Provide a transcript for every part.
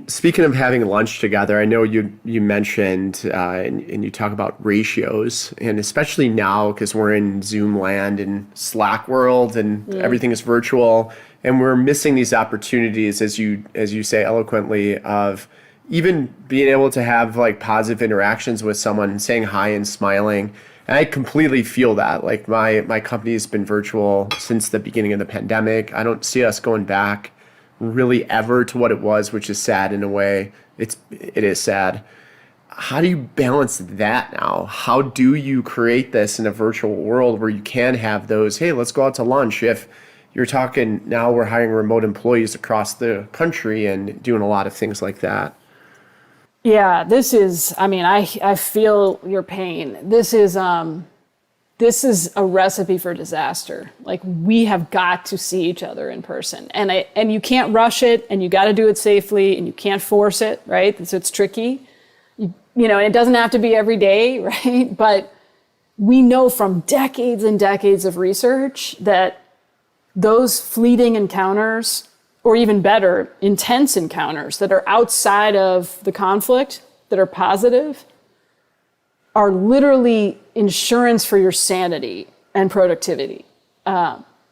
Speaking of having lunch together, I know you mentioned and you talk about ratios, and especially now because we're in Zoom land and Slack world, and everything is virtual, and we're missing these opportunities, as you say eloquently, of even being able to have like positive interactions with someone, saying hi and smiling. And I completely feel that. Like my company has been virtual since the beginning of the pandemic. I don't see us going back really ever to what it was, which is sad in a way. It is sad. How do you balance that now? How do you create this in a virtual world where you can have those, hey, let's go out to lunch? If you're talking now, we're hiring remote employees across the country and doing a lot of things like that. Yeah, I feel your pain. This is a recipe for disaster. Like, we have got to see each other in person, and you can't rush it, and you got to do it safely, and you can't force it, right? So it's tricky. And it doesn't have to be every day, right? But we know from decades and decades of research that those fleeting encounters, or even better, intense encounters that are outside of the conflict, that are positive, are literally insurance for your sanity and productivity.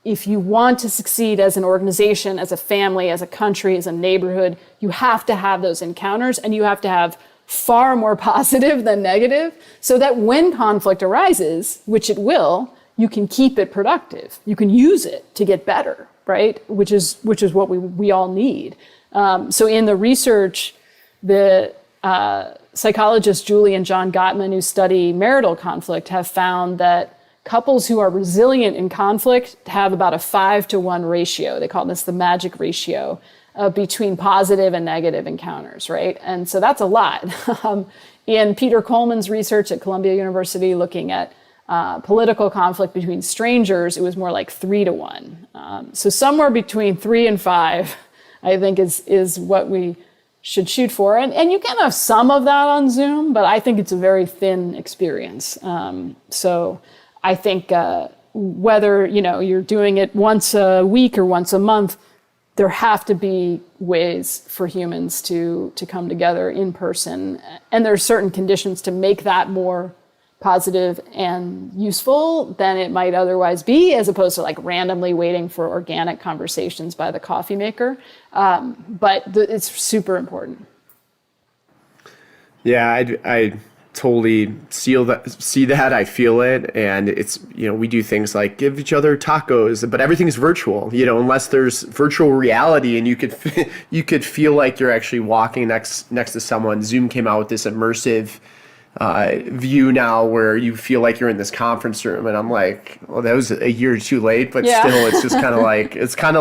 If you want to succeed as an organization, as a family, as a country, as a neighborhood, you have to have those encounters, and you have to have far more positive than negative, so that when conflict arises, which it will, you can keep it productive. You can use it to get better, right? Which is what we all need. So in the research, the psychologists Julie and John Gottman, who study marital conflict, have found that couples who are resilient in conflict have about a 5-to-1 ratio. They call this the magic ratio between positive and negative encounters, right? And so that's a lot. In Peter Coleman's research at Columbia University, looking at political conflict between strangers, it was more like 3-to-1. So somewhere between 3 and 5, I think is what we should shoot for. And you can have some of that on Zoom, but I think it's a very thin experience. So I think whether you're doing it once a week or once a month, there have to be ways for humans to come together in person. And there are certain conditions to make that more positive and useful than it might otherwise be, as opposed to like randomly waiting for organic conversations by the coffee maker. But it's super important. Yeah, I totally see that. I feel it. And it's, we do things like give each other tacos, but everything's virtual, unless there's virtual reality and you could feel like you're actually walking next to someone. Zoom came out with this immersive view now where you feel like you're in this conference room, and I'm like, well, that was a year too late, but still it's just kind of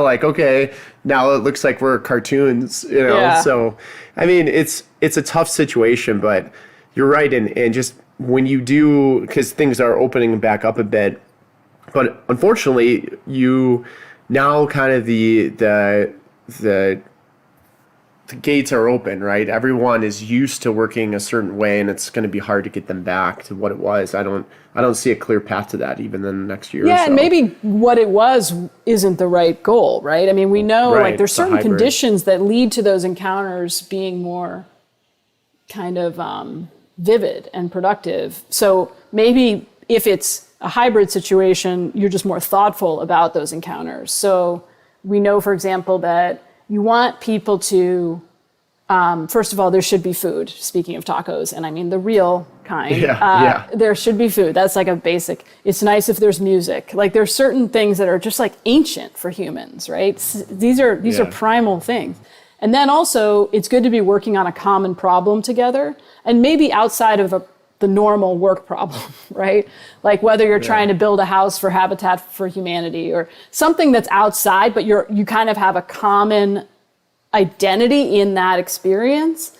like, okay, now it looks like we're cartoons, So I mean, it's a tough situation, but you're right. And just when you do, because things are opening back up a bit, but unfortunately you now kind of the gates are open, right? Everyone is used to working a certain way, and it's going to be hard to get them back to what it was. I don't see a clear path to that even in the next year or so. Yeah, and maybe what it was isn't the right goal, right? I mean, we know like there's certain conditions that lead to those encounters being more kind of vivid and productive. So maybe if it's a hybrid situation, you're just more thoughtful about those encounters. So we know, for example, that you want people to, first of all, there should be food, speaking of tacos, and I mean the real kind. There should be food. That's like a basic. It's nice if there's music. Like, there's certain things that are just like ancient for humans, right? These are primal things. And then also, it's good to be working on a common problem together, and maybe outside of the normal work problem, right? Like whether you're trying to build a house for Habitat for Humanity or something that's outside, but you kind of have a common identity in that experience.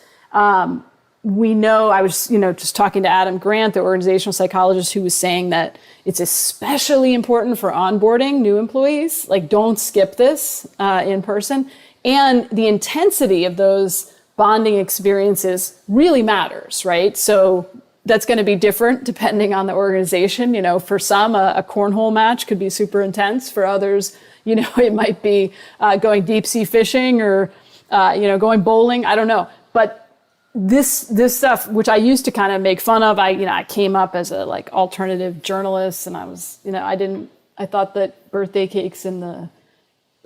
We know, I was, just talking to Adam Grant, the organizational psychologist, who was saying that it's especially important for onboarding new employees. Like, don't skip this in person. And the intensity of those bonding experiences really matters, right? So that's going to be different depending on the organization. For some, a cornhole match could be super intense. For others, it might be going deep sea fishing or going bowling, I don't know. But this stuff, which I used to kind of make fun of, I came up as a like alternative journalist, and I was, I thought that birthday cakes in the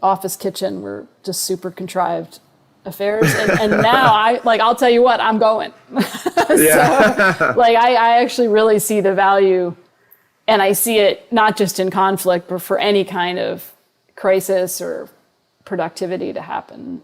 office kitchen were just super contrived affairs. And now I'll tell you what, I'm going. So like, I actually really see the value, and I see it not just in conflict, but for any kind of crisis or productivity to happen.